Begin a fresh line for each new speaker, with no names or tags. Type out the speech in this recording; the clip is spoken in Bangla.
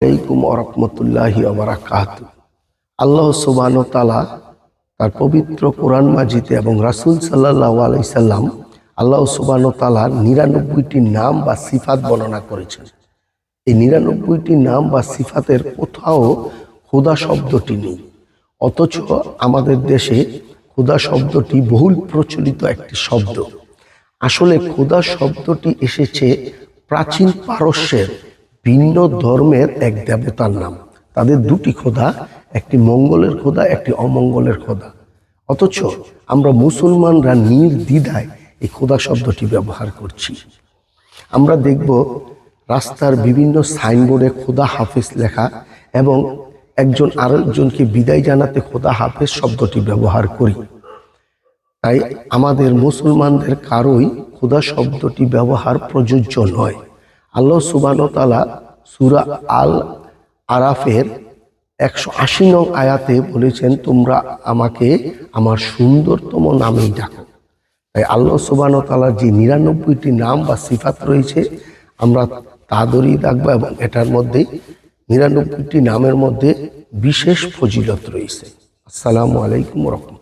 আলাইকুম ওয়া রাহমাতুল্লাহি ওয়া বারাকাতুহু। আল্লাহ সুবহানাহু ওয়া তাআলা তার পবিত্র কোরআন মাজিদে এবং রাসূল সাল্লাল্লাহু আলাইহি সাল্লাম আল্লাহ সুবহানাহু ওয়া তাআলার 99টি নাম বা সিফাত বর্ণনা করেছেন। এই 99টি নাম বা সিফাতের কোথাও খোদা শব্দটি নেই, অথচ আমাদের দেশে খোদা শব্দটি বহুল প্রচলিত একটি শব্দ। আসলে খোদা শব্দটি এসেছে প্রাচীন পারস্যের ভিন্ন ধর্মের এক দেবতার নাম। তাদের দুটি খোদা, একটি মঙ্গলের খোদা, একটি অমঙ্গলের খোদা। অথচ আমরা মুসলমানরা নির্দ্বিধায় এই খোদা শব্দটি ব্যবহার করছি। আমরা দেখব রাস্তার বিভিন্ন সাইনবোর্ডে খোদা হাফেজ লেখা এবং একজন আরেকজনকে বিদায় জানাতে খোদা হাফেজ শব্দটি ব্যবহার করি। তাই আমাদের মুসলমানদের কারোই খোদা শব্দটি ব্যবহার প্রযোজ্য নয়। আল্লাহ সুবহানাহু ওয়া তাআলা সূরা আল আরাফের 180 নং আয়াতে বলেছেন, তোমরা আমাকে আমার সুন্দরতম নামেই ডাকো। তাই আল্লাহ সুবহানাহু ওয়া তাআলার যে 99টি নাম বা সিফাত রয়েছে আমরা তা ধরেই ডাকবো, এবং এটার মধ্যে 99টি নামের মধ্যে বিশেষ ফজিলত রয়েছে। আসসালামু আলাইকুম ওয়া রাহমাতুল্লাহ।